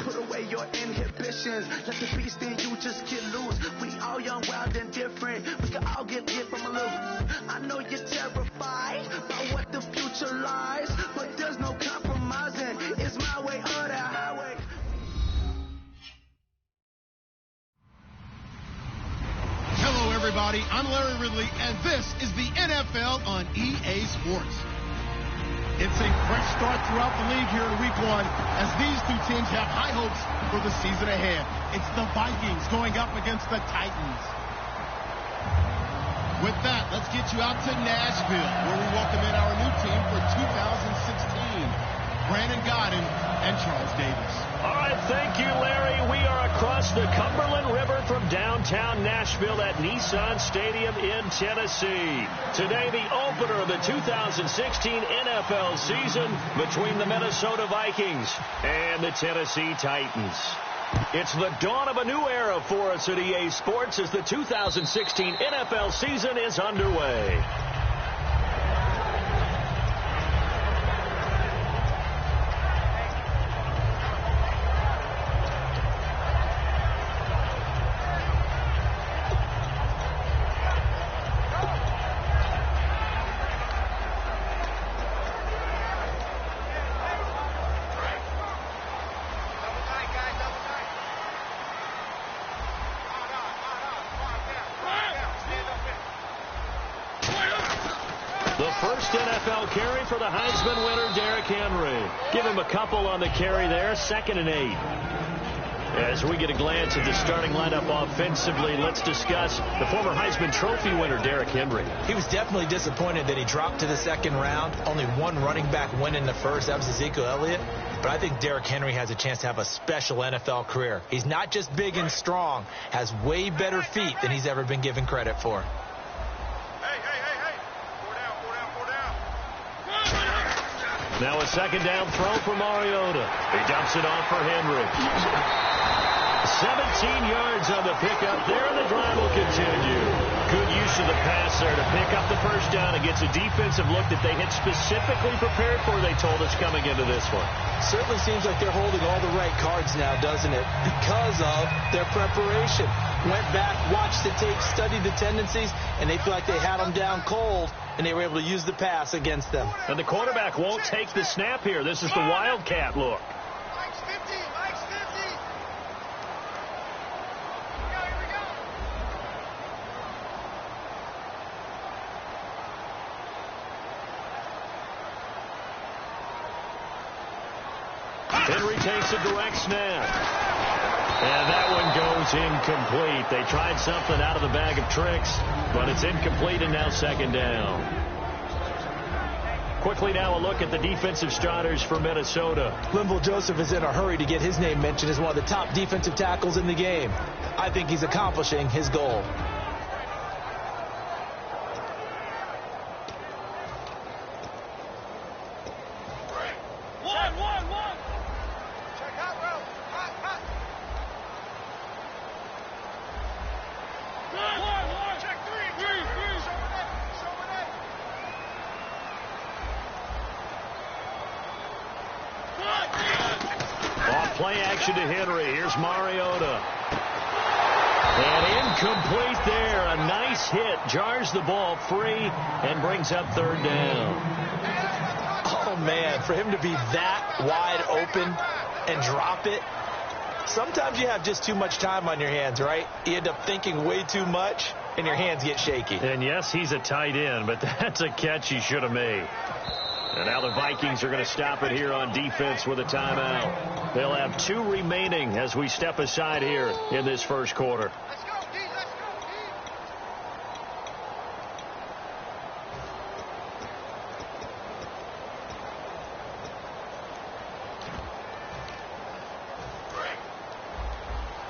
Put away your inhibitions. Let the beast in you just get loose. We all young, wild, and different. We can all get hit from a little. I know you're terrified by what the future lies, but there's no compromising. It's my way or the highway. Hello, everybody. I'm Larry Ridley, and this is the NFL on EA Sports. It's a fresh start throughout the league here in Week 1 as these two teams have high hopes for the season ahead. It's the Vikings going up against the Titans. With that, let's get you out to Nashville, where we welcome in our new team for 2016. Brandon Godden and Charles Davis. All right, thank you, Larry. We are across the Cumberland River from downtown Nashville at Nissan Stadium in Tennessee. Today, the opener of the 2016 NFL season between the Minnesota Vikings and the Tennessee Titans. It's the dawn of a new era for us at EA Sports as the 2016 NFL season is underway. NFL carry for the Heisman winner, Derrick Henry. Give him a couple on the carry there, 2nd and 8. As we get a glance at the starting lineup offensively, let's discuss the former Heisman Trophy winner, Derrick Henry. He was definitely disappointed that he dropped to the 2nd round. Only one running back win in the first. That was Ezekiel Elliott. But I think Derrick Henry has a chance to have a special NFL career. He's not just big and strong, has way better feet than he's ever been given credit for. Now a 2nd down throw for Mariota. He dumps it off for Henry. 17 yards on the pickup there, and the drive will continue. Good use of the pass there to pick up the first down. It gets a defensive look that they had specifically prepared for, they told us, coming into this one. Certainly seems like they're holding all the right cards now, doesn't it? Because of their preparation. Went back, watched the tape, studied the tendencies, and they feel like they had them down cold, and they were able to use the pass against them. And the quarterback won't take the snap here. This is the Wildcat look. Mike's 50, Mike's 50. Here we go. Henry takes a direct snap. And that one goes incomplete. They tried something out of the bag of tricks, but it's incomplete and now 2nd down. Quickly now a look at the defensive starters for Minnesota. Linval Joseph is in a hurry to get his name mentioned as one of the top defensive tackles in the game. I think he's accomplishing his goal. Play action to Henry. Here's Mariota. And incomplete there. A nice hit. Jars the ball free and brings up 3rd down. Oh, man. For him to be that wide open and drop it. Sometimes you have just too much time on your hands, right? You end up thinking way too much, and your hands get shaky. And, yes, he's a tight end, but that's a catch he should have made. And now the Vikings are going to stop it here on defense with a timeout. They'll have 2 remaining as we step aside here in this first quarter. Let's go, D. Let's go, D.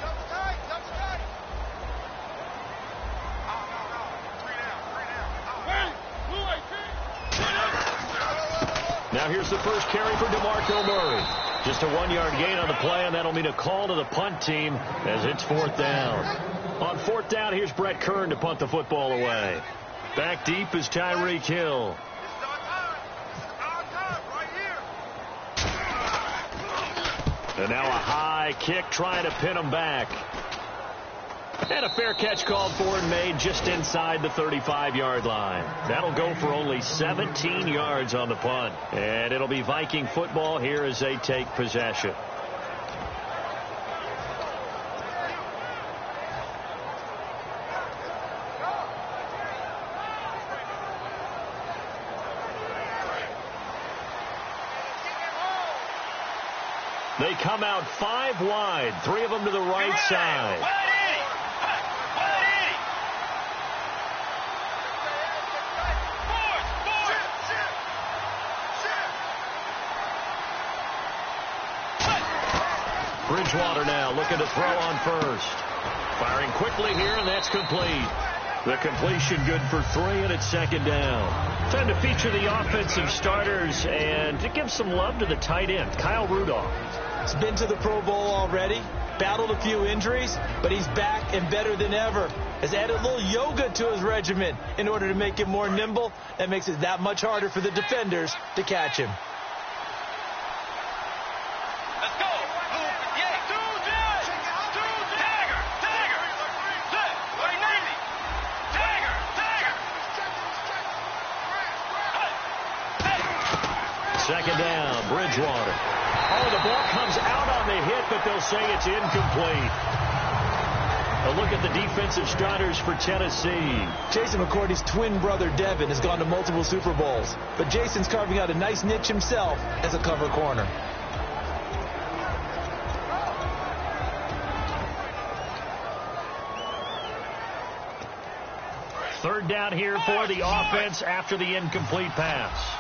Double tight, double tight. No. 3 down. Now here's the first carry for DeMarco Murray. Just a 1-yard gain on the play, and that'll mean a call to the punt team as it's 4th down. On 4th down, here's Brett Kern to punt the football away. Back deep is Tyreek Hill. And now a high kick trying to pin him back. And a fair catch called for and made just inside the 35-yard line. That'll go for only 17 yards on the punt. And it'll be Viking football here as they take possession. They come out 5 wide, 3 of them to the right side. Bridgewater now looking to throw on first. Firing quickly here, and that's complete. The completion good for 3, and it's second down. Time to feature the offensive starters and to give some love to the tight end, Kyle Rudolph. He's been to the Pro Bowl already, battled a few injuries, but he's back and better than ever. Has added a little yoga to his regimen in order to make him more nimble. That makes it that much harder for the defenders to catch him. Second down, Bridgewater. Oh, the ball comes out on the hit, but they'll say it's incomplete. A look at the defensive starters for Tennessee. Jason McCourty's twin brother, Devin, has gone to multiple Super Bowls. But Jason's carving out a nice niche himself as a cover corner. Third down here for the offense after the incomplete pass.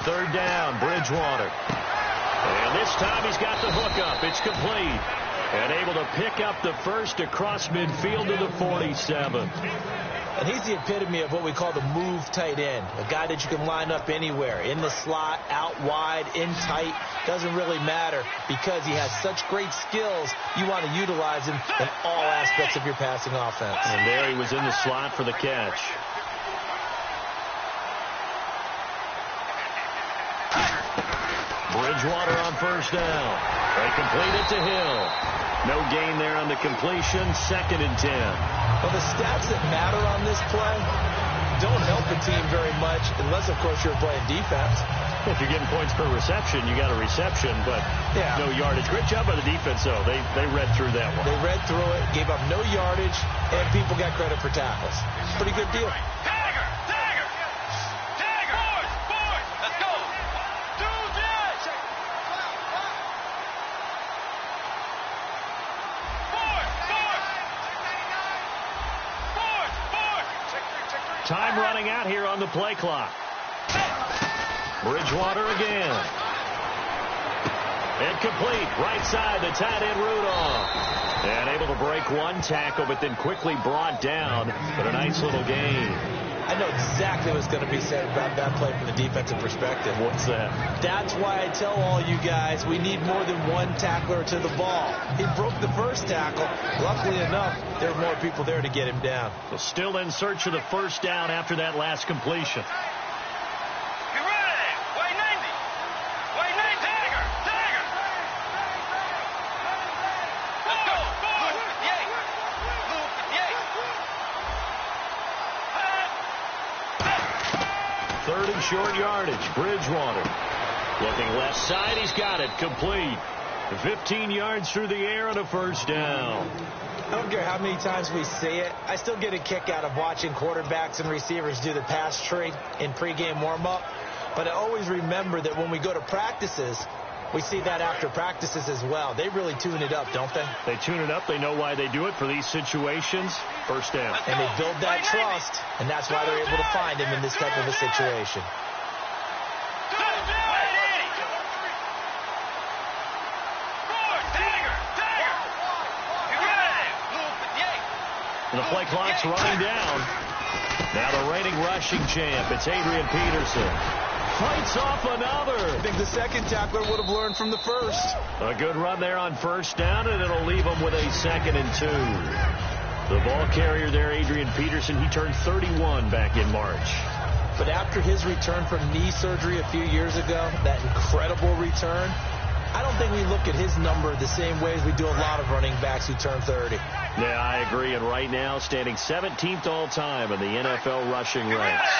Third down, Bridgewater. And this time he's got the hook up. It's complete. And able to pick up the first across midfield to the 47. And he's the epitome of what we call the move tight end. A guy that you can line up anywhere. In the slot, out wide, in tight. Doesn't really matter because he has such great skills. You want to utilize him in all aspects of your passing offense. And there he was in the slot for the catch. Bridgewater on first down. They complete it to Hill. No gain there on the completion. 2nd and 10. Well, the stats that matter on this play don't help the team very much unless, of course, you're playing defense. If you're getting points per reception, you got a reception, but no yardage. Great job by the defense, though. They read through that one. They read through it, gave up no yardage, and people got credit for tackles. Pretty good deal. Time running out here on the play clock. Bridgewater again. And complete. Right side, the tight end Rudolph. And able to break one tackle, but then quickly brought down. But a nice little gain. I know exactly what's going to be said about that play from the defensive perspective. What's that? That's why I tell all you guys we need more than one tackler to the ball. He broke the first tackle. Luckily enough, there were more people there to get him down. So still in search of the first down after that last completion. Short yardage, Bridgewater. Looking left side, he's got it, complete. 15 yards through the air and a first down. I don't care how many times we see it. I still get a kick out of watching quarterbacks and receivers do the pass tree in pregame warm-up. But I always remember that when we go to practices, we see that after practices as well. They really tune it up, don't they? They tune it up. They know why they do it for these situations. First down. And they build that trust, and that's why they're able to find him in this type of a situation. The play clock's running down. Now the reigning rushing champ, it's Adrian Peterson. Fights off another. I think the second tackler would have learned from the first. A good run there on first down, and it'll leave him with a 2nd and 2. The ball carrier there, Adrian Peterson, he turned 31 back in March. But after his return from knee surgery a few years ago, that incredible return, I don't think we look at his number the same way as we do a lot of running backs who turn 30. Yeah, I agree. And right now, standing 17th all-time in the NFL rushing ranks.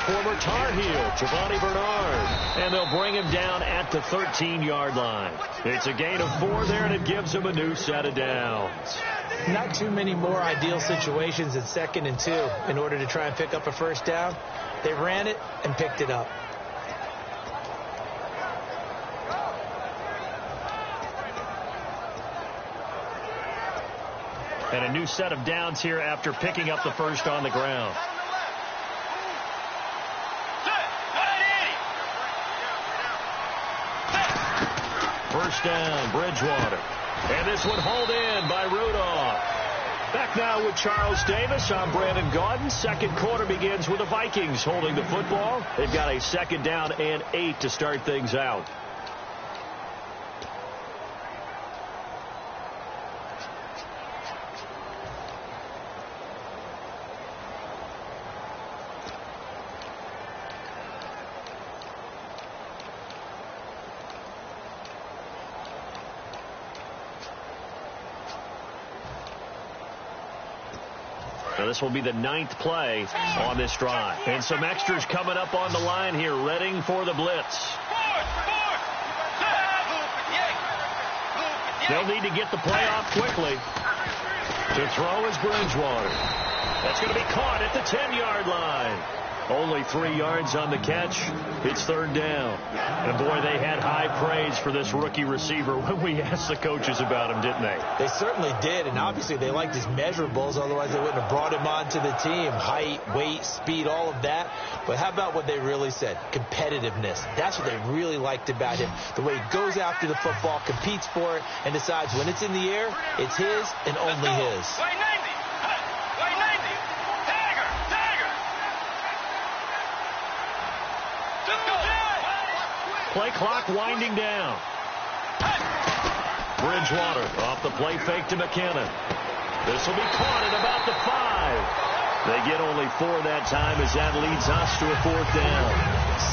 Former Tar Heel, Giovanni Bernard, and they'll bring him down at the 13-yard line. It's a gain of 4 there, and it gives him a new set of downs. Not too many more ideal situations at 2nd and 2 in order to try and pick up a first down. They ran it and picked it up. And a new set of downs here after picking up the first on the ground. First down, Bridgewater. And this one hauled in by Rudolph. Back now with Charles Davis. I'm Brandon Gaudin. Second quarter begins with the Vikings holding the football. They've got a 2nd down and 8 to start things out. Now this will be the 9th play on this drive. And some extras coming up on the line here, readying for the blitz. They'll need to get the play off quickly. To throw is Bridgewater. That's going to be caught at the 10-yard line. Only 3 yards on the catch. It's 3rd down. And boy, they had high praise for this rookie receiver when we asked the coaches about him, didn't they? They certainly did, and obviously they liked his measurables, otherwise they wouldn't have brought him onto the team. Height, weight, speed, all of that. But how about what they really said? Competitiveness. That's what they really liked about him. The way he goes after the football, competes for it, and decides when it's in the air, it's his and only his. Play clock winding down. Bridgewater off the play fake to McKinnon. This will be caught at about the 5. They get only 4 that time as that leads us to a 4th down.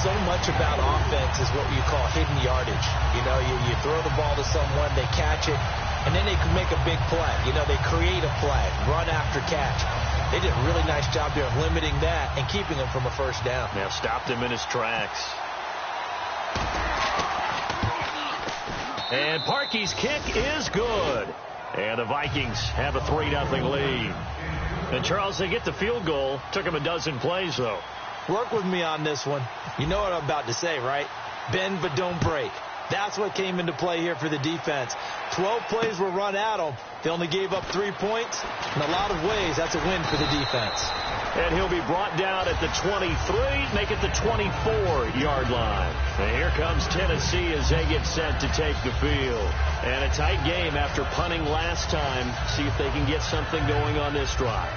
So much about offense is what you call hidden yardage. You know, you throw the ball to someone, they catch it, and then they can make a big play. You know, they create a play, run after catch. They did a really nice job there of limiting that and keeping him from a first down. Now stopped him in his tracks. And Parkey's kick is good. And the Vikings have a 3-0 lead. And Charles, they get the field goal. Took them a dozen plays, though. Work with me on this one. You know what I'm about to say, right? Bend but don't break. That's what came into play here for the defense. 12 plays were run at them. They only gave up 3 points. In a lot of ways, that's a win for the defense. And he'll be brought down at the 23, make it the 24-yard line. And here comes Tennessee as they get set to take the field. And a tight game after punting last time. See if they can get something going on this drive.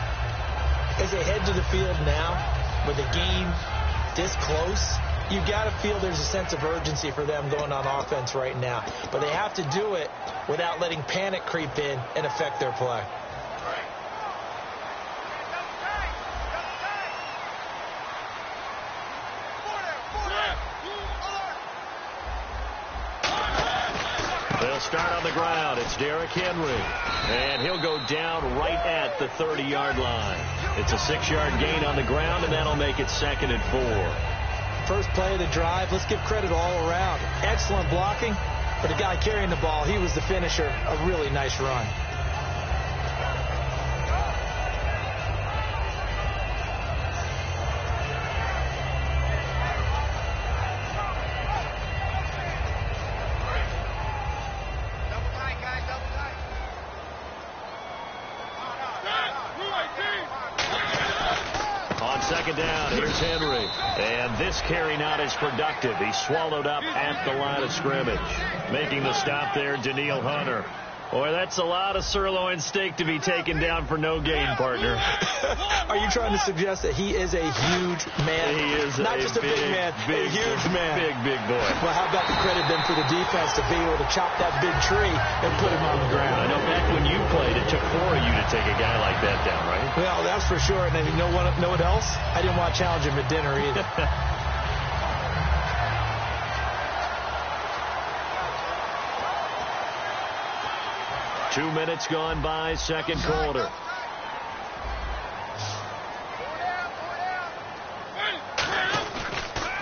As they head to the field now, with a game this close, you got to feel there's a sense of urgency for them going on offense right now. But they have to do it without letting panic creep in and affect their play. They'll start on the ground. It's Derrick Henry. And he'll go down right at the 30-yard line. It's a 6-yard gain on the ground, and that'll make it 2nd and 4. First play of the drive, let's give credit all around. Excellent blocking, but the guy carrying the ball, he was the finisher. A really nice run. Down. Here's Henry. And this carry not as productive. He's swallowed up at the line of scrimmage. Making the stop there, Daniil Hunter. Boy, that's a lot of sirloin steak to be taken down for no gain, partner. Are you trying to suggest that he is a huge man? He is not just a big man, a huge man. Big boy. Well, how about the credit then for the defense to be able to chop that big tree and put him on the ground? I know back when you played, it took 4 of you to take a guy like that down, right? Well, that's for sure. And then you know what else? I didn't want to challenge him at dinner either. 2 minutes gone by, second quarter.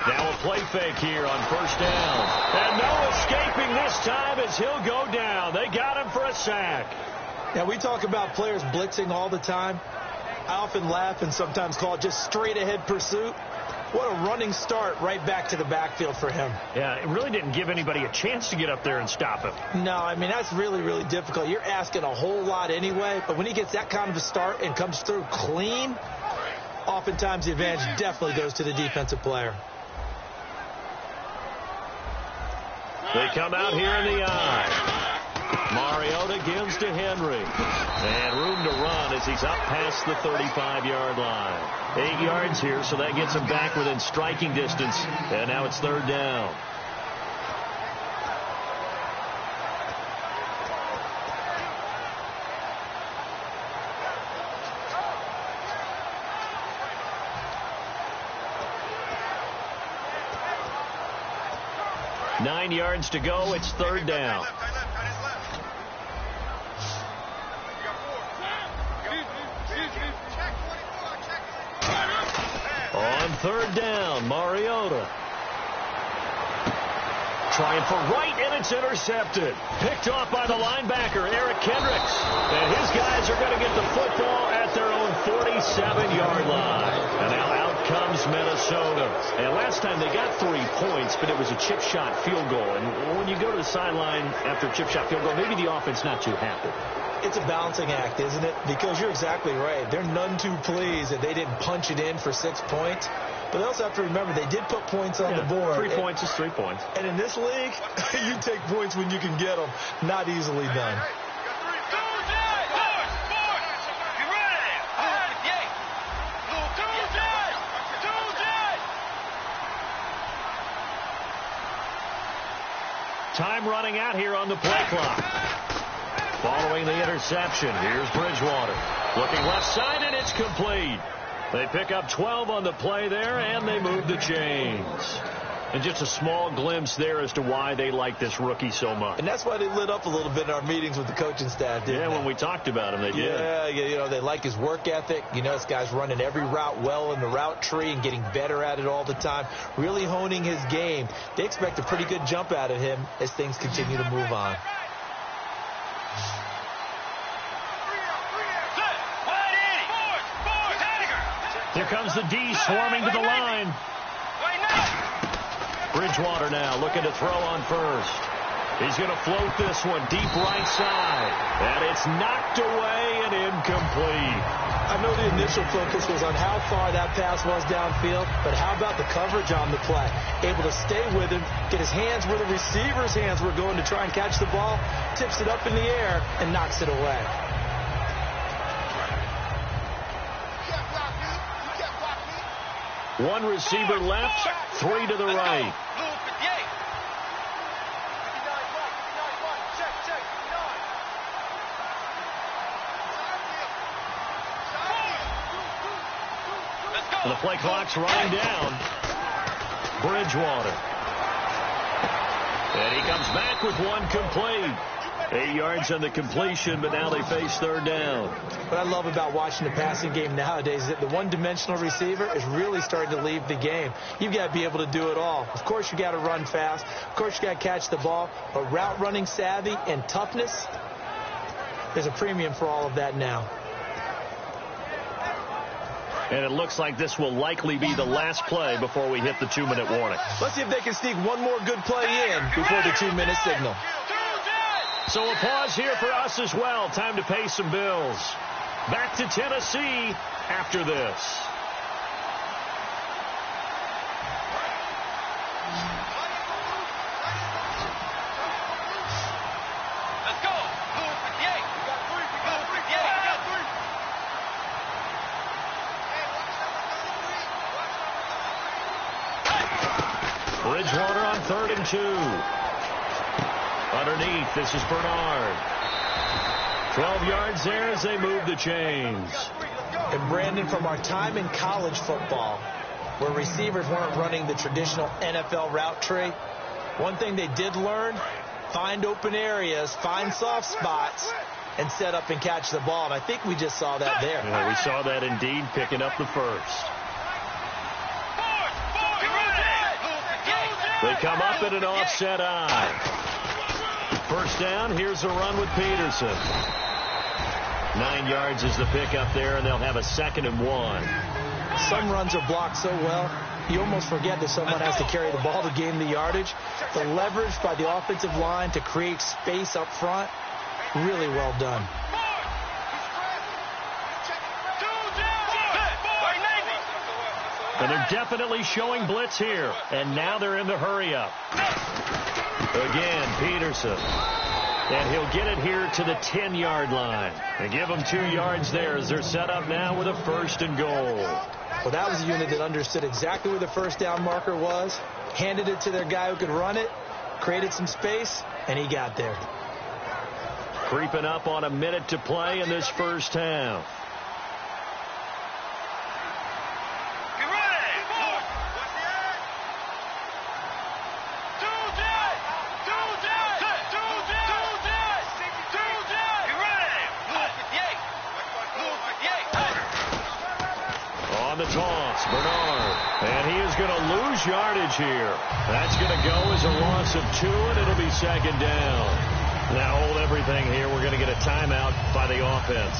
Now a play fake here on first down. And no escaping this time as he'll go down. They got him for a sack. Yeah, we talk about players blitzing all the time. I often laugh and sometimes call it just straight ahead pursuit. What a running start right back to the backfield for him. Yeah, it really didn't give anybody a chance to get up there and stop him. No, I mean, that's really, really difficult. You're asking a whole lot anyway, but when he gets that kind of a start and comes through clean, oftentimes the advantage definitely goes to the defensive player. They come out here in the eye. Mariota gives to Henry. And room to run as he's up past the 35-yard line. 8 yards here, so that gets him back within striking distance. And now it's third down. Nine yards to go. It's third down. On third down, Mariota. Trying for right, and it's intercepted. Picked off by the linebacker, Eric Kendricks. And his guys are going to get the football at their own 47-yard line. And now out comes Minnesota. And last time they got 3 points, but it was a chip shot field goal. And when you go to the sideline after a chip shot field goal, maybe the offense not too happy. It's a balancing act, isn't it? Because you're exactly right. They're none too pleased that they didn't punch it in for 6 points. But they also have to remember they did put points on the board. 3 points is 3 points. And in this league, you take points when you can get them. Not easily done. Time running out here on the play clock. Following the interception, here's Bridgewater. Looking left side, and it's complete. They pick up 12 on the play there, and they move the chains. And just a small glimpse there as to why they like this rookie so much. And that's why they lit up a little bit in our meetings with the coaching staff, didn't they? When we talked about him, they did. Yeah, you know, they like his work ethic. You know, this guy's running every route well in the route tree and getting better at it all the time, really honing his game. They expect a pretty good jump out of him as things continue to move on. Here comes the D swarming to the line. Bridgewater now looking to throw on first. He's going to float this one deep right side. And it's knocked away and incomplete. I know the initial focus was on how far that pass was downfield, but how about the coverage on the play? Able to stay with him, get his hands where the receiver's hands were going to try and catch the ball, tips it up in the air, and knocks it away. One receiver left, 3 to the right. The play clock's running down. Bridgewater. And he comes back with one complete. 8 yards on the completion, but now they face third down. What I love about watching the passing game nowadays is that the one-dimensional receiver is really starting to leave the game. You've got to be able to do it all. Of course, you got to run fast. Of course, you got to catch the ball. But route running savvy and toughness, there's a premium for all of that now. And it looks like this will likely be the last play before we hit the 2-minute warning. Let's see if they can sneak one more good play in before the 2-minute signal. So a pause here for us as well. Time to pay some bills. Back to Tennessee after this. Let's go. Bridgewater on 3rd and 2. Underneath, this is Bernard. 12 yards there as they move the chains. And Brandon, from our time in college football, where receivers weren't running the traditional NFL route tree, one thing they did learn, find open areas, find soft spots, and set up and catch the ball. And I think we just saw that there. Yeah, we saw that indeed, picking up the first. They come up in an offset eye. First down, here's a run with Peterson. 9 yards is the pickup there, and they'll have a 2nd and 1. Some runs are blocked so well, you almost forget that someone has to carry the ball to gain the yardage. The leverage by the offensive line to create space up front, really well done. And they're definitely showing blitz here. And now they're in the hurry-up. Again, Peterson. And he'll get it here to the 10-yard line. And give them 2 yards there as they're set up now with a 1st and goal. Well, that was a unit that understood exactly where the first down marker was, handed it to their guy who could run it, created some space, and he got there. Creeping up on a minute to play in this first half. The toss, Bernard, and he is going to lose yardage here. That's going to go as a loss of 2, and it'll be 2nd down. Now hold everything here. We're going to get a timeout by the offense.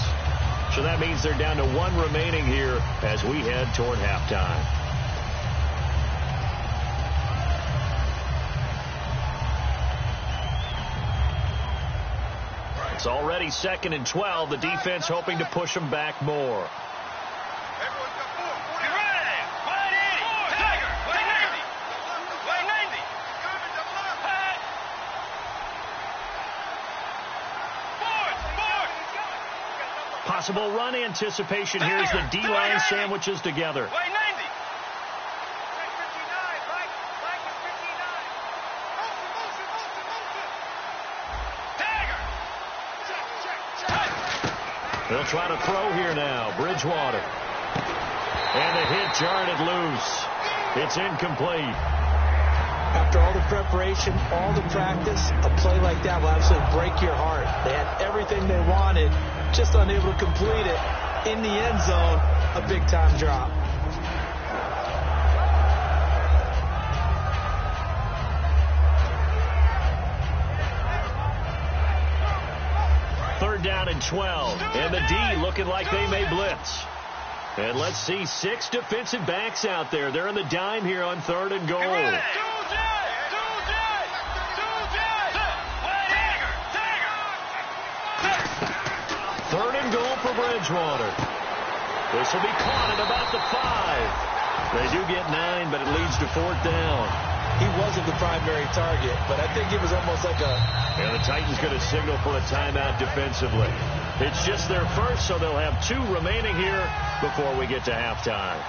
So that means they're down to 1 remaining here as we head toward halftime. It's already 2nd and 12. The defense hoping to push them back more. Possible run anticipation here as the D-line sandwiches together. They'll try to throw here now. Bridgewater. And the hit jarred loose. It's incomplete. After all the preparation, all the practice, a play like that will absolutely break your heart. They had everything they wanted, just unable to complete it. In the end zone, a big-time drop. Third down and 12. And the D looking like they may blitz. And let's see, 6 defensive backs out there. They're in the dime here on 3rd and goal. Third and goal for Bridgewater. This will be caught at about the 5. They do get 9, but it leads to 4th down. He wasn't the primary target, but I think it was almost like a... And the Titans going to signal for a timeout defensively. It's just their first, so they'll have 2 remaining here before we get to halftime.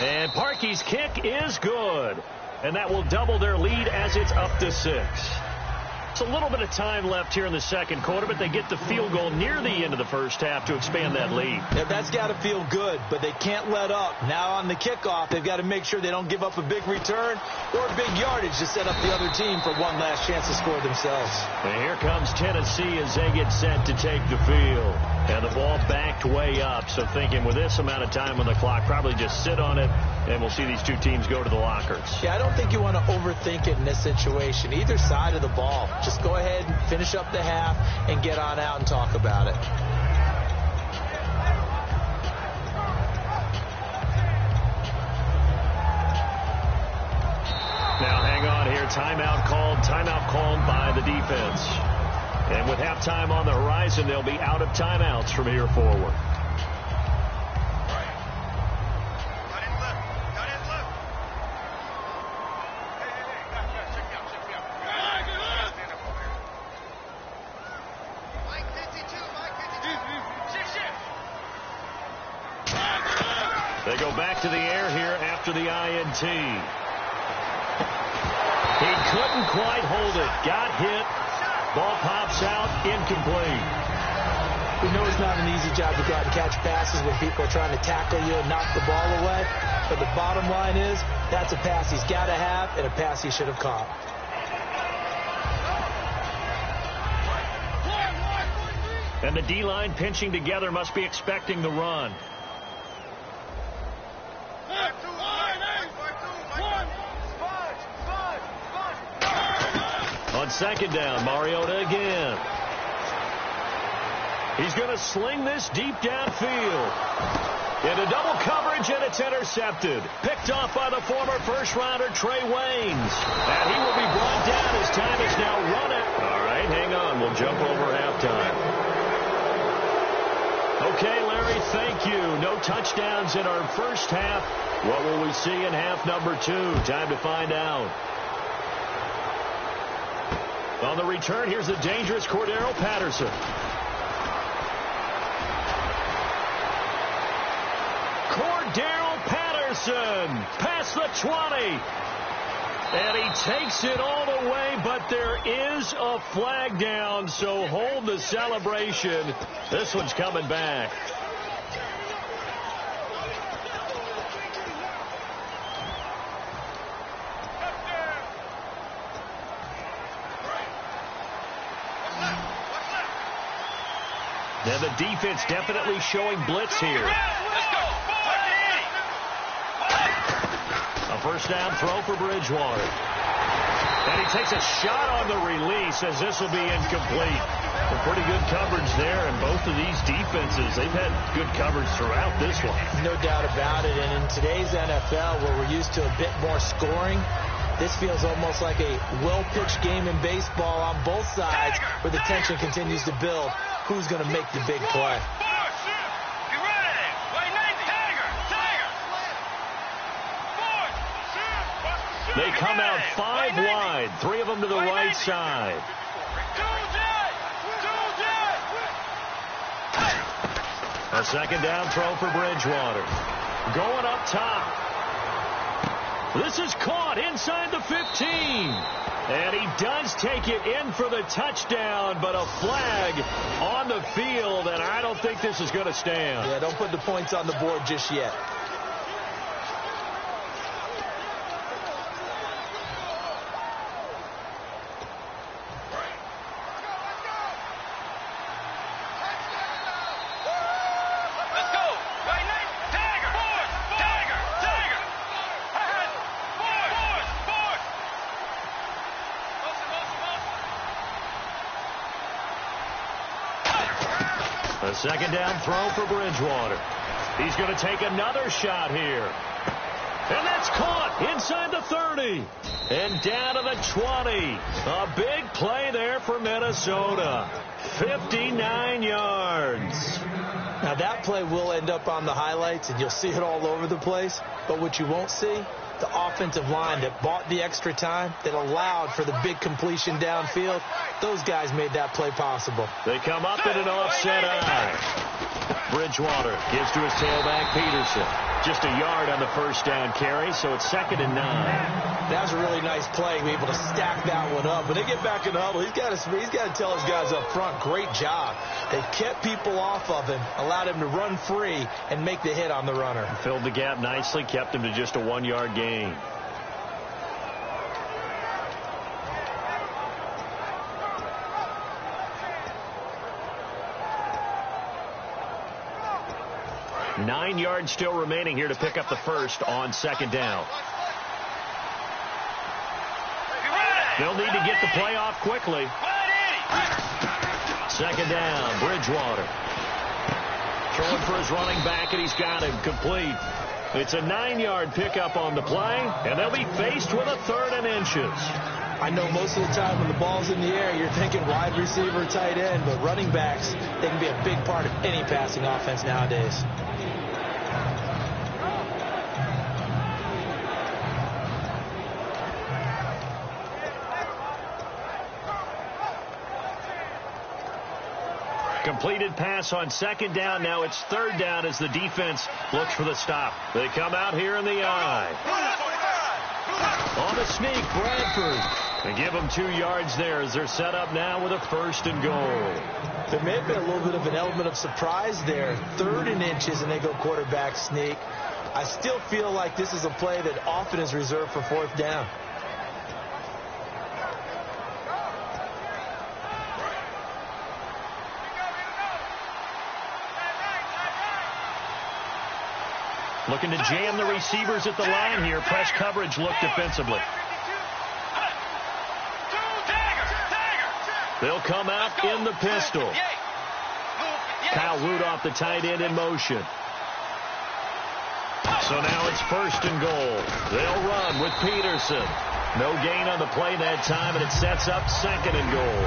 And Parkey's kick is good. And that will double their lead as it's up to 6. It's a little bit of time left here in the second quarter, but they get the field goal near the end of the first half to expand that lead. Yeah, that's got to feel good, but they can't let up. Now on the kickoff, they've got to make sure they don't give up a big return or a big yardage to set up the other team for one last chance to score themselves. And here comes Tennessee as they get set to take the field. And the ball backed way up, so thinking with this amount of time on the clock, probably just sit on it, and we'll see these 2 teams go to the lockers. Yeah, I don't think you want to overthink it in this situation. Either side of the ball. Just go ahead and finish up the half and get on out and talk about it. Now hang on here. Timeout called by the defense. And with halftime on the horizon, they'll be out of timeouts from here forward. They go back to the air here after the INT. He couldn't quite hold it. Got hit. Ball pops out. Incomplete. We know it's not an easy job to go out and catch passes when people are trying to tackle you and knock the ball away. But the bottom line is, that's a pass he's got to have and a pass he should have caught. And the D-line pinching together must be expecting the run. On second down, Mariota again. He's going to sling this deep downfield. Into double coverage, and it's intercepted. Picked off by the former first-rounder Trey Waynes. And he will be brought down as time is now run out. All right, hang on. We'll jump over halftime. Okay, Larry, thank you. No touchdowns in our first half. What will we see in half number 2? Time to find out. On the return, here's the dangerous Cordero Patterson. Cordero Patterson past the 20. And he takes it all the way, but there is a flag down, so hold the celebration. This one's coming back. And the defense definitely showing blitz here. A first down throw for Bridgewater. And he takes a shot on the release as this will be incomplete. Well, pretty good coverage there, and both of these defenses, they've had good coverage throughout this one. No doubt about it, and in today's NFL, where we're used to a bit more scoring, this feels almost like a well-pitched game in baseball on both sides, where the tension continues to build. Who's going to make the big play? They come out 5 wide, 3 of them to the right side. A second down throw for Bridgewater. Going up top. This is caught inside the 15. And he does take it in for the touchdown, but a flag on the field, and I don't think this is going to stand. Yeah, don't put the points on the board just yet. A second down throw for Bridgewater. He's going to take another shot here. And that's caught inside the 30. And down to the 20. A big play there for Minnesota. 59 yards. Now that play will end up on the highlights, and you'll see it all over the place. But what you won't see, the offensive line that bought the extra time, that allowed for the big completion downfield, those guys made that play possible. They come up in an offset eye. Bridgewater gives to his tailback, Peterson. Just a yard on the first down carry, so it's 2nd and 9. That was a really nice play, to be able to stack that one up. When they get back in the huddle, he's got to tell his guys up front, great job. They kept people off of him, allowed him to run free and make the hit on the runner. Filled the gap nicely, kept him to just a 1-yard gain. Nine yards still remaining here to pick up the first on second down. They'll need to get the play off quickly. Second down, Bridgewater. Throwing for his running back, and he's got him complete. It's a 9-yard pickup on the play, and they'll be faced with a 3rd and inches. I know most of the time when the ball's in the air, you're thinking wide receiver, tight end, but running backs, they can be a big part of any passing offense nowadays. Completed pass on second down. Now it's third down as the defense looks for the stop. They come out here in the eye. On the sneak, Bradford. They give them 2 yards there as they're set up now with a 1st and goal. There may have been a little bit of an element of surprise there. 3rd and inches, and they go quarterback sneak. I still feel like this is a play that often is reserved for 4th down. Looking to jam the receivers at the line here. Press coverage look defensively. They'll come out in the pistol. Kyle Rudolph, the tight end, in motion. So now it's 1st and goal. They'll run with Peterson. No gain on the play that time, and it sets up 2nd and goal.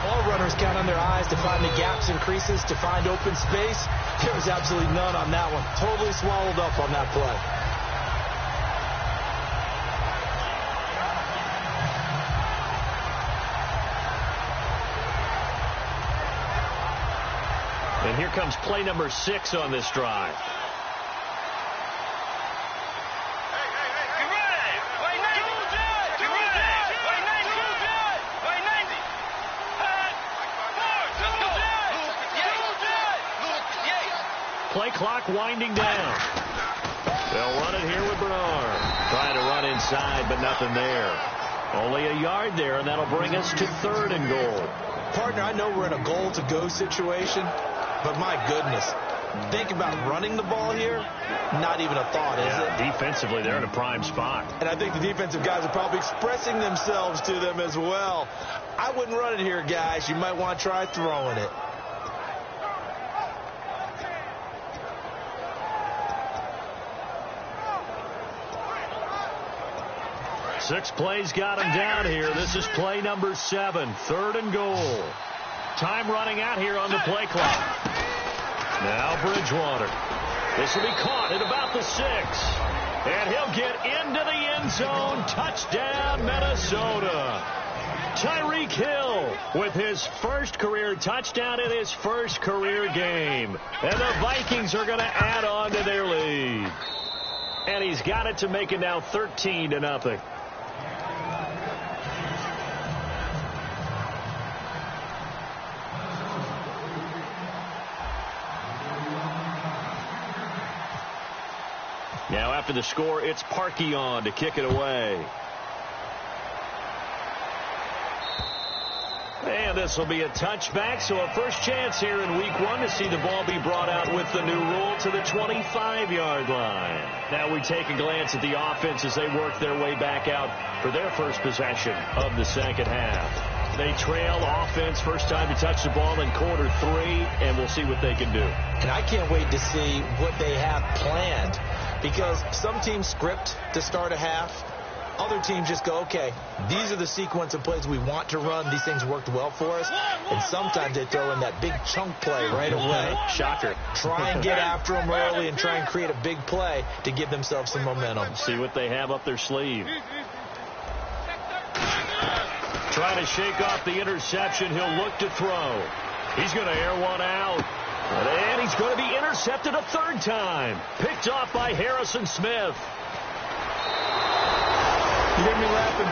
All runners count on their eyes to find the gaps and creases, to find open space. There was absolutely none on that one. Totally swallowed up on that play. And here comes play number 6 on this drive. Play clock winding down. They'll run it here with Bernard. Trying to run inside, but nothing there. Only a yard there, and that'll bring us to 3rd and goal. Partner, I know we're in a goal-to-go situation, but my goodness, think about running the ball here. Not even a thought, is it? Defensively, they're in a prime spot. And I think the defensive guys are probably expressing themselves to them as well. I wouldn't run it here, guys. You might want to try throwing it. Six plays got him down here. This is play number 7, 3rd and goal. Time running out here on the play clock. Now Bridgewater. This will be caught at about the 6. And he'll get into the end zone. Touchdown, Minnesota. Tyreek Hill with his first career touchdown in his first career game. And the Vikings are going to add on to their lead. And he's got it to make it now 13-0. Now after the score, it's Parkey on to kick it away. And this will be a touchback, so a first chance here in week 1 to see the ball be brought out with the new rule to the 25-yard line. Now we take a glance at the offense as they work their way back out for their first possession of the second half. They trail offense, first time to touch the ball in quarter 3, and we'll see what they can do. And I can't wait to see what they have planned, because some teams script to start a half. Other teams just go, okay, these are the sequence of plays we want to run. These things worked well for us. And sometimes they throw in that big chunk play right away. Shocker. Try and get after them early and try and create a big play to give themselves some momentum. See what they have up their sleeve. Trying to shake off the interception. He'll look to throw. He's going to air one out. And he's going to be intercepted a 3rd time. Picked off by Harrison Smith. You hear me laughing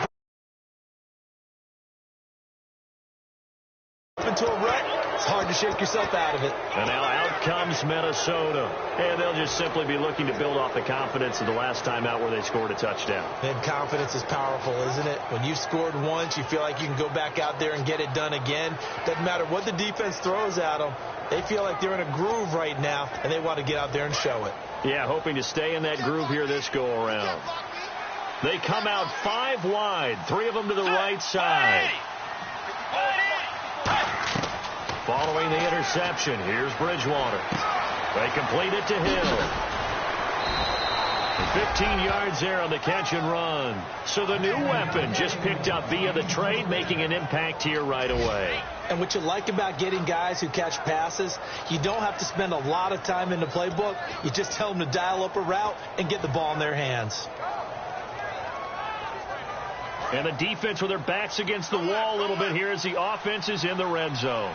into a rut? It's hard to shake yourself out of it. And now out comes Minnesota. And they'll just simply be looking to build off the confidence of the last time out where they scored a touchdown. And confidence is powerful, isn't it? When you've scored once, you feel like you can go back out there and get it done again. Doesn't matter what the defense throws at them. They feel like they're in a groove right now, and they want to get out there and show it. Yeah, hoping to stay in that groove here this go-around. They come out 5 wide, 3 of them to the right side. Following the interception, here's Bridgewater. They complete it to Hill. 15 yards there on the catch and run. So the new weapon just picked up via the trade, making an impact here right away. And what you like about getting guys who catch passes, you don't have to spend a lot of time in the playbook. You just tell them to dial up a route and get the ball in their hands. And the defense with their backs against the wall a little bit here as the offense is in the red zone.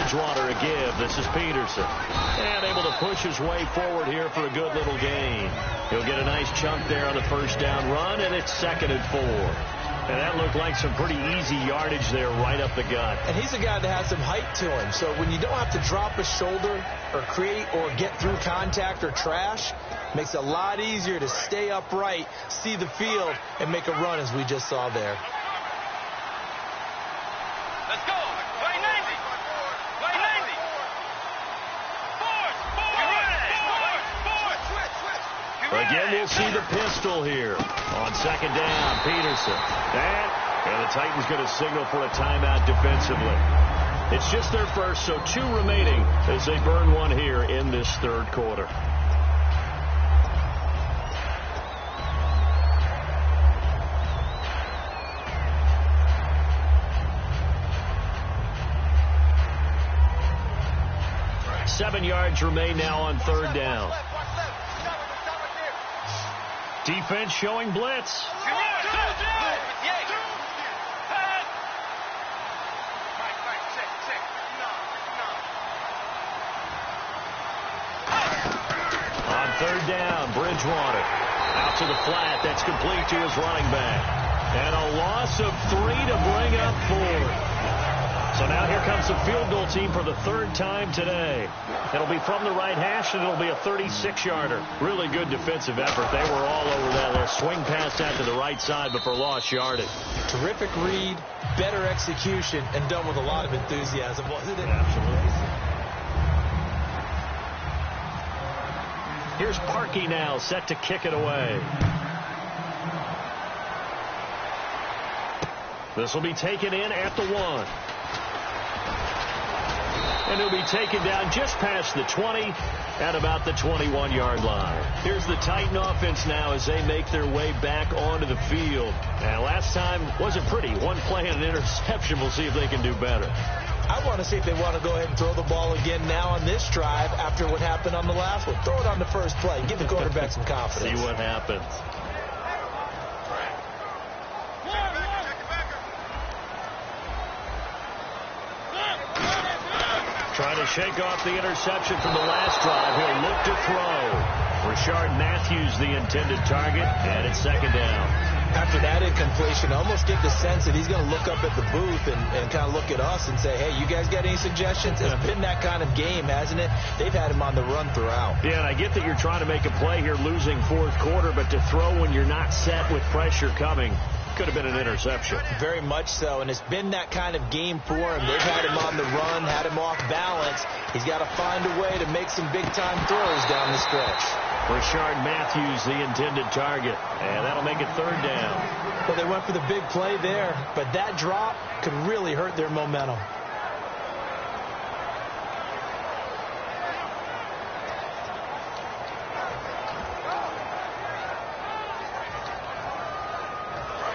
Bridgewater a give. This is Peterson. And able to push his way forward here for a good little gain. He'll get a nice chunk there on the first down run, and it's 2nd and 4. And that looked like some pretty easy yardage there right up the gut. And he's a guy that has some height to him. So when you don't have to drop a shoulder or create or get through contact or trash, makes it a lot easier to stay upright, see the field, and make a run as we just saw there. Let's go. Play 90. Play 90. Forward. Again, we'll see the pistol here. On 2nd down, Peterson. And the Titans going to signal for a timeout defensively. It's just their first, so 2 remaining as they burn one here in this 3rd quarter. Right. 7 yards remain now on 3rd down. Defense showing blitz. On 3rd down, Bridgewater. Out to the flat. That's complete to his running back. And a loss of 3 to bring up 4. So now here comes the field goal team for the 3rd time today. It'll be from the right hash, and it'll be a 36-yarder. Really good defensive effort. They were all over that. Their swing pass out to the right side, but for lost yardage. Terrific read, better execution, and done with a lot of enthusiasm, wasn't it? Absolutely. Here's Parkey now, set to kick it away. This will be taken in at the 1. And he'll be taken down just past the 20 at about the 21-yard line. Here's the Titan offense now as they make their way back onto the field. Now, last time wasn't pretty. 1 play and an interception. We'll see if they can do better. I want to see if they want to go ahead and throw the ball again now on this drive after what happened on the last one. Throw it on the first play. Give the quarterback some confidence. See what happens. Trying to shake off the interception from the last drive. He'll look to throw. Rashard Matthews, the intended target, and it's 2nd down. After that incompletion, I almost get the sense that he's going to look up at the booth and kind of look at us and say, hey, you guys got any suggestions? It's been that kind of game, hasn't it? They've had him on the run throughout. Yeah, and I get that you're trying to make a play here, losing 4th quarter, but to throw when you're not set with pressure coming could have been an interception. Very much so, and it's been that kind of game for him. They've had him on the run, had him off balance. He's got to find a way to make some big-time throws down the stretch. Rashard Matthews, the intended target, and that'll make it 3rd down. Well, they went for the big play there, but that drop could really hurt their momentum.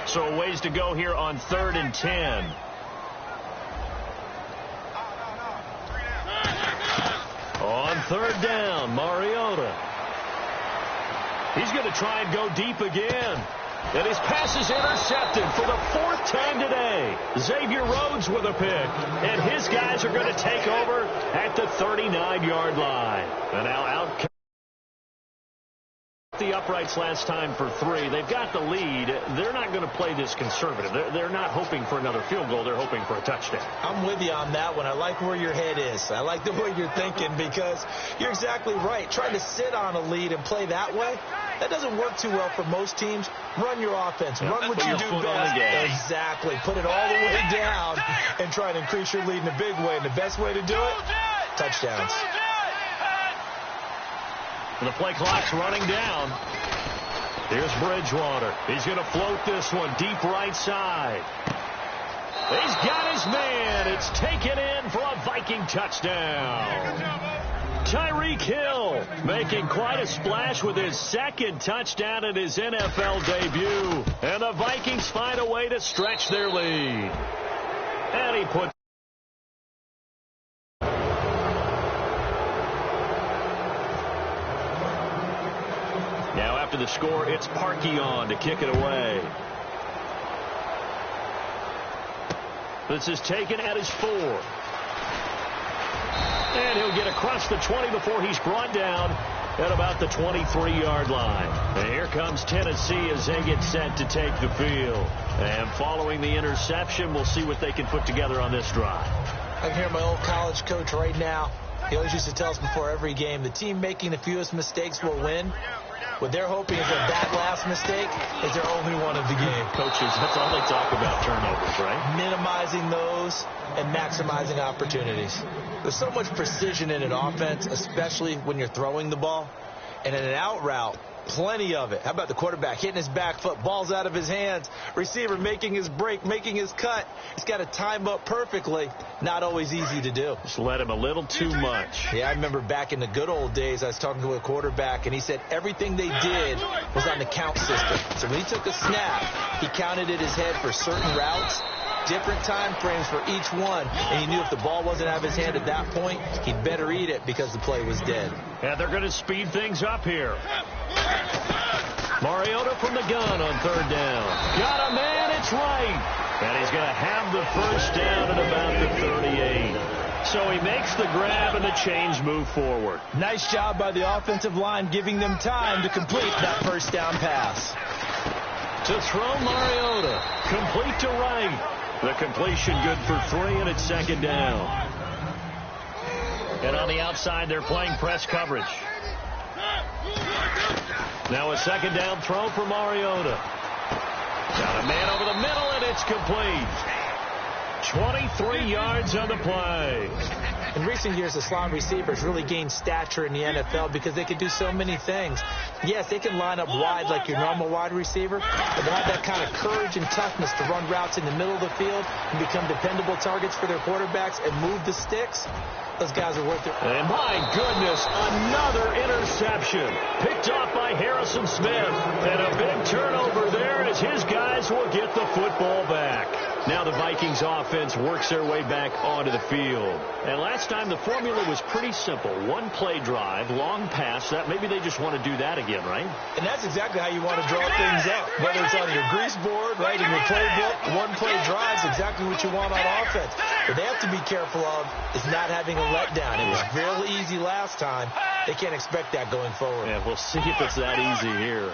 So a ways to go here on 3rd and 10. On 3rd down, Mariota. He's going to try and go deep again. And his pass is intercepted for the 4th time today. Xavier Rhodes with a pick. And his guys are going to take over at the 39-yard line. And now out the uprights last time for 3. They've got the lead. They're not going to play this conservative. They're not hoping for another field goal. They're hoping for a touchdown. I'm with you on that one. I like where your head is. I like the way you're thinking because you're exactly right. Trying to sit on a lead and play that way, that doesn't work too well for most teams. Run your offense. Run what you do best. Exactly. Put it all the way down and try to increase your lead in a big way. And the best way to do it, touchdowns. The play clock's running down. Here's Bridgewater. He's going to float this one deep right side. He's got his man. It's taken in for a Viking touchdown. Tyreek Hill making quite a splash with his 2nd touchdown in his NFL debut. And the Vikings find a way to stretch their lead. And he puts the score. It's Parkey on to kick it away. This is taken at his 4. And he'll get across the 20 before he's brought down at about the 23-yard line. And here comes Tennessee as they get set to take the field. And following the interception, we'll see what they can put together on this drive. I can hear my old college coach right now. He always used to tell us before every game, the team making the fewest mistakes will win. What they're hoping is that last mistake is their only one of the game. Coaches, that's all they talk about, turnovers, right? Minimizing those and maximizing opportunities. There's so much precision in an offense, especially when you're throwing the ball. And in an out route, plenty of it. How about the quarterback hitting his back foot, ball's out of his hands, receiver making his break, making his cut. He's got to time up perfectly. Not always easy to do. Just let him a little too much. Yeah, I remember back in the good old days, I was talking to a quarterback, and he said everything they did was on the count system. So when he took a snap, he counted in his head for certain routes, different time frames for each one, and he knew if the ball wasn't out of his hand at that point, he'd better eat it because the play was dead. And they're going to speed things up here. Mariota from the gun on third down. Got a man, it's right. And he's going to have the first down at about the 38. So he makes the grab and the chains move forward. Nice job by the offensive line giving them time to complete that first down pass. To throw Mariota. Complete to right. The completion good for 3, and it's second down. And on the outside, they're playing press coverage. Now a second down throw for Mariota. Got a man over the middle, and it's complete. 23 yards on the play. In recent years, the slot receivers really gained stature in the NFL because they can do so many things. Yes, they can line up wide like your normal wide receiver, but they have that kind of courage and toughness to run routes in the middle of the field and become dependable targets for their quarterbacks and move the sticks. Those guys are worth it. And my goodness, another interception. Picked off by Harrison Smith. And a big turnover there as his guys will get the football back. Now the Vikings offense works their way back onto the field. And last time the formula was pretty simple. One play drive, long pass. That maybe they just want to do that again, right? And that's exactly how you want to draw things up. Whether it's on your grease board, right, in your playbook, one play drive is exactly what you want on offense. What they have to be careful of is not having a letdown. It was real easy last time. They can't expect that going forward. Yeah, we'll see if it's that easy here.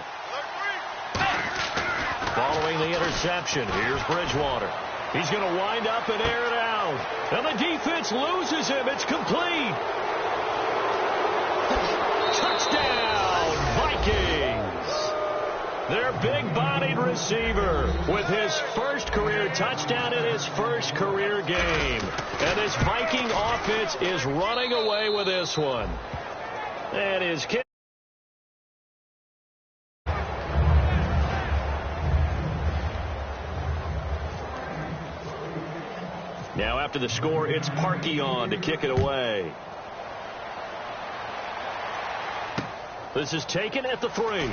Following the interception, here's Bridgewater. He's going to wind up and air it out. And the defense loses him. It's complete. Touchdown, Vikings. Their big-bodied receiver with his first career touchdown in his first career game. And this Viking offense is running away with this one. And his kick. Now after the score, it's Parkey on to kick it away. This is taken at the 3.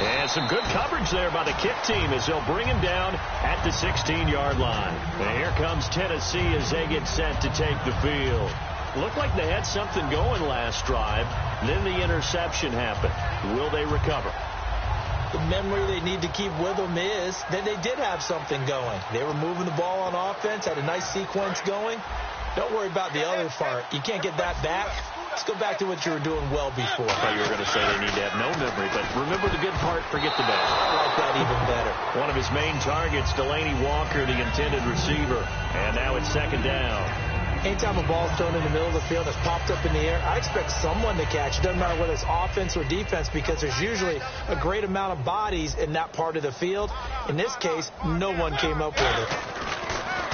And some good coverage there by the kick team as they'll bring him down at the 16-yard line. And here comes Tennessee as they get set to take the field. Looked like they had something going last drive. Then the interception happened. Will they recover? The memory they need to keep with them is that they did have something going. They were moving the ball on offense, had a nice sequence going. Don't worry about the other part. You can't get that back. Let's go back to what you were doing well before. I thought you were going to say they need to have no memory, but remember the good part, forget the bad. I like that even better. One of his main targets, Delaney Walker, the intended receiver. And now it's second down. Anytime a ball's thrown in the middle of the field that's popped up in the air, I expect someone to catch. It doesn't matter whether it's offense or defense because there's usually a great amount of bodies in that part of the field. In this case, no one came up with it.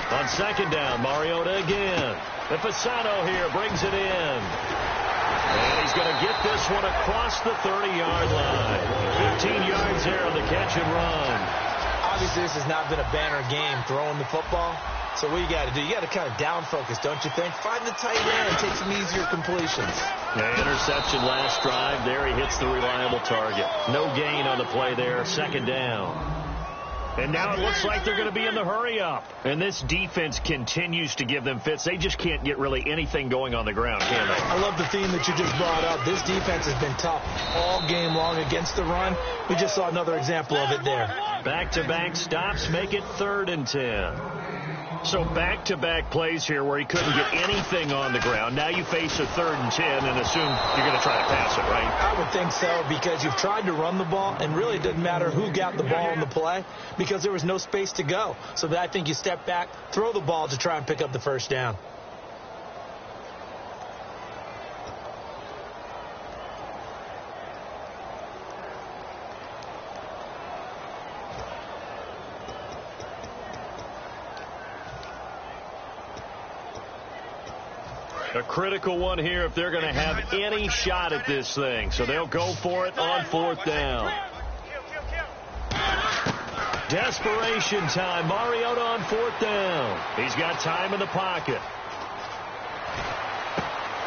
On second down, Mariota again. And Fasano here brings it in. And he's going to get this one across the 30-yard line. 15 yards there on the catch and run. Obviously, this has not been a banner game throwing the football. So what you got to do, you got to kind of down focus, don't you think? Find the tight end and take some easier completions. Yeah, interception last drive. There he hits the reliable target. No gain on the play there. Second down. And now it looks like they're going to be in the hurry-up. And this defense continues to give them fits. They just can't get really anything going on the ground, can they? I love the theme that you just brought up. This defense has been tough all game long against the run. We just saw another example of it there. Back-to-back stops make it 3rd and 10. So back-to-back plays here where he couldn't get anything on the ground. Now you face a 3rd and 10 and assume you're going to try to pass it, right? I would think so, because you've tried to run the ball, and really it doesn't matter who got the ball in the play because there was no space to go. So I think you step back, throw the ball to try and pick up the first down. A critical one here if they're going to have any shot at this thing. So they'll go for it on 4th down. Desperation time. Mariota on 4th down. He's got time in the pocket.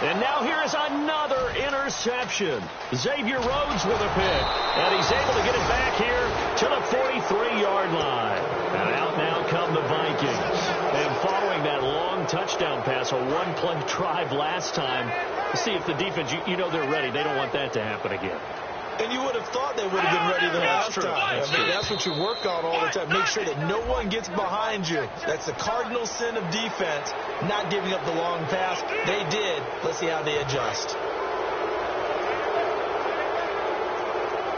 And now here's another interception. Xavier Rhodes with a pick. And he's able to get it back here to the 43-yard line. And out now come the Vikings. And following that long touchdown pass, a one-play drive last time, see if the defense, you know they're ready. They don't want that to happen again. And you would have thought they would have been ready the last time. That's what you work on all the time. Make sure that no one gets behind you. That's the cardinal sin of defense, not giving up the long pass. They did. Let's see how they adjust.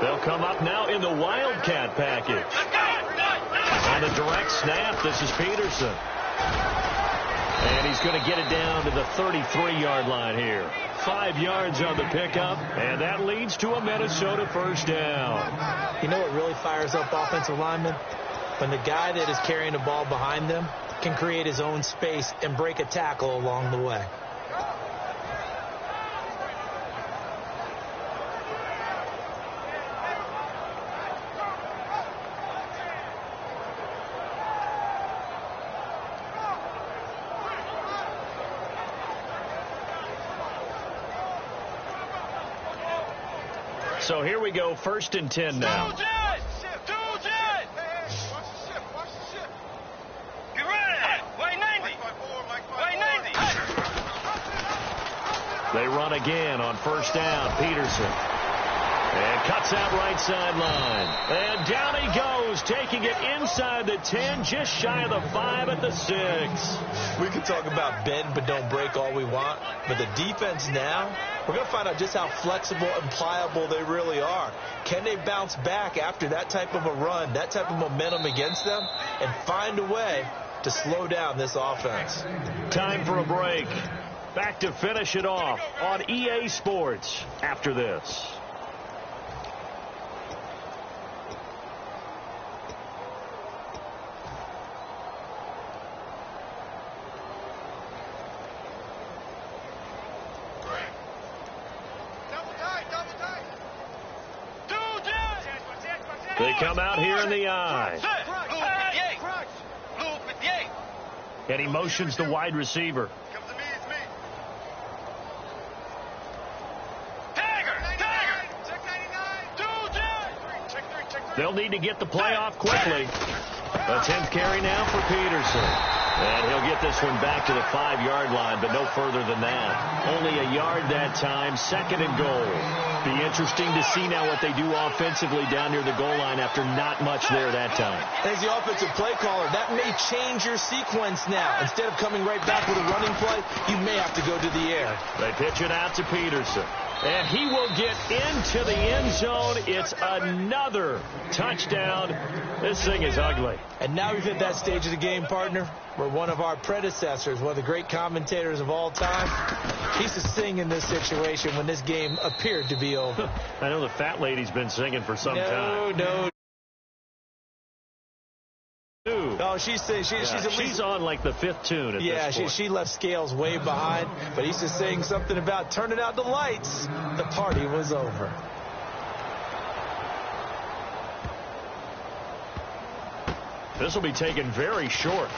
They'll come up now in the Wildcat package. On the direct snap, this is Peterson. And he's going to get it down to the 33-yard line here. 5 yards on the pickup, and that leads to a Minnesota first down. You know what really fires up offensive linemen? When the guy that is carrying the ball behind them can create his own space and break a tackle along the way. So here we go, 1st and 10 now. They run again on 1st down. Peterson. And cuts out right sideline. And down he goes, taking it inside the 10, just shy of the 5 at the 6. We can talk about bend but don't break all we want, but the defense now, we're going to find out just how flexible and pliable they really are. Can they bounce back after that type of a run, that type of momentum against them, and find a way to slow down this offense? Time for a break. Back to finish it off on EA Sports after this. They come out here in the eye. And he motions the wide receiver. They'll need to get the play off quickly. A 10th carry now for Peterson. And he'll get this one back to the 5-yard line, but no further than that. Only a yard that time, 2nd and goal. Be interesting to see now what they do offensively down near the goal line after not much there that time. As the offensive play caller, that may change your sequence now. Instead of coming right back with a running play, you may have to go to the air. They pitch it out to Peterson. And he will get into the end zone. It's another touchdown. This thing is ugly. And now we've hit that stage of the game, partner, where one of our predecessors, one of the great commentators of all time, he used to sing in this situation when this game appeared to be over. I know the fat lady's been singing for some time. No. Oh, she's on like the 5th tune at this point. She left Scales way behind, but he's just saying something about turning out the lights. The party was over. This will be taken very short.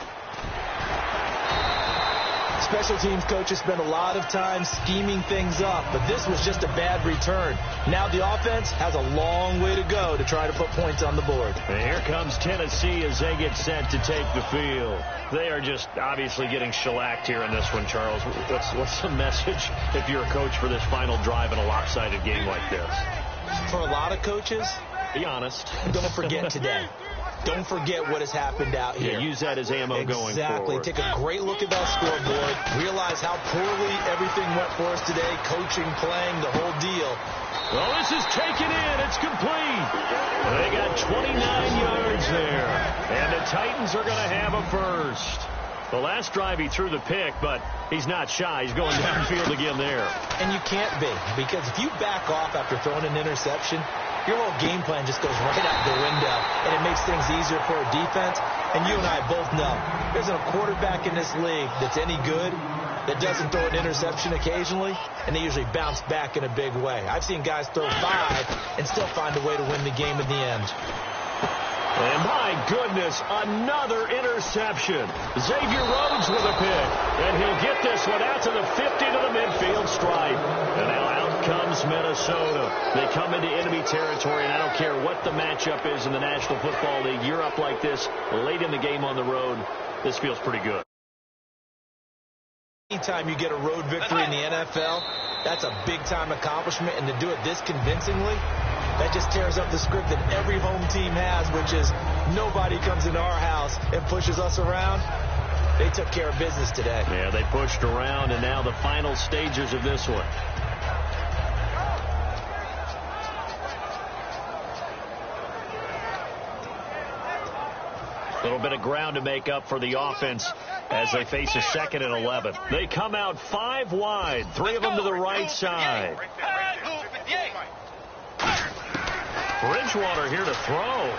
Special teams coaches spend a lot of time scheming things up, but this was just a bad return. Now the offense has a long way to go to try to put points on the board. And here comes Tennessee as they get set to take the field. They are just obviously getting shellacked here in this one, Charles. What's the message if you're a coach for this final drive in a lopsided game like this? For a lot of coaches, be honest. Don't forget today. don't forget what has happened out here. Yeah, use that as ammo going forward. Exactly. Take a great look at that scoreboard. Realize how poorly everything went for us today. Coaching, playing, the whole deal. Well, this is taken in. It's complete. They got 29 yards there. And the Titans are going to have a first. The last drive he threw the pick, but he's not shy. He's going downfield again there. And you can't be, because if you back off after throwing an interception, your whole game plan just goes right out the window, and it makes things easier for a defense. And you and I both know there's a quarterback in this league that's any good that doesn't throw an interception occasionally, and they usually bounce back in a big way. I've seen guys throw 5 and still find a way to win the game in the end. And my goodness, another interception. Xavier Rhodes with a pick. And he'll get this one out to the 50 to the midfield stripe. And now out comes Minnesota. They come into enemy territory, and I don't care what the matchup is in the National Football League. You're up like this late in the game on the road. This feels pretty good. Anytime you get a road victory in the NFL, that's a big-time accomplishment, and to do it this convincingly, that just tears up the script that every home team has, which is nobody comes into our house and pushes us around. They took care of business today. Yeah, they pushed around, and now the final stages of this one. A little bit of ground to make up for the offense as they face a 2nd and 11. They come out 5 wide, 3 of them to the right side. Bridgewater here to throw.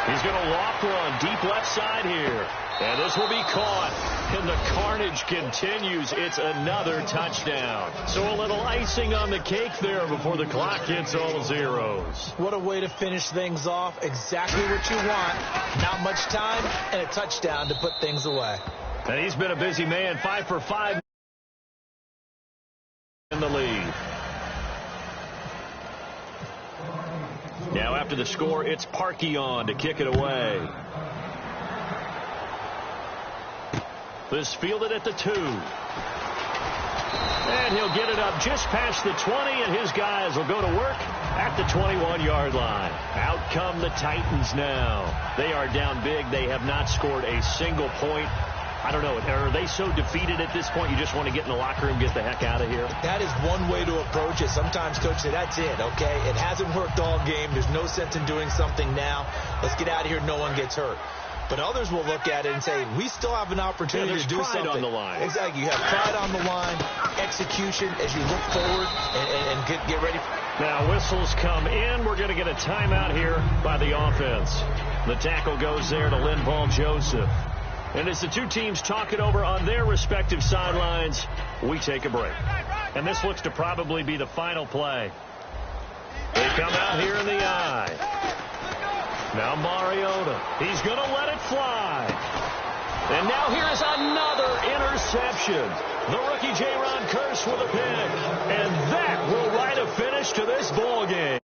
He's going to loft one deep left side here. And this will be caught. And the carnage continues. It's another touchdown. So a little icing on the cake there before the clock hits all zeros. What a way to finish things off. Exactly what you want. Not much time and a touchdown to put things away. And he's been a busy man. 5 for 5 in the lead. Now after the score, it's Parkey on to kick it away. This fielded at the 2. And he'll get it up just past the 20, and his guys will go to work at the 21-yard line. Out come the Titans now. They are down big. They have not scored a single point. I don't know. Are they so defeated at this point you just want to get in the locker room, get the heck out of here? That is one way to approach it. Sometimes coaches say, that's it, okay? It hasn't worked all game. There's no sense in doing something now. Let's get out of here. No one gets hurt. But others will look at it and say, we still have an opportunity to do something. On the line. Exactly. You have pride on the line, execution as you look forward and get ready. Now whistles come in. We're going to get a timeout here by the offense. The tackle goes there to Lynn Paul Joseph. And as the two teams talk it over on their respective sidelines, we take a break. And this looks to probably be the final play. They come out here in the eye. Now Mariota. He's going to let it fly. And now here's another interception. The rookie Jaron Kearse with a pick. And that will write a finish to this ball game.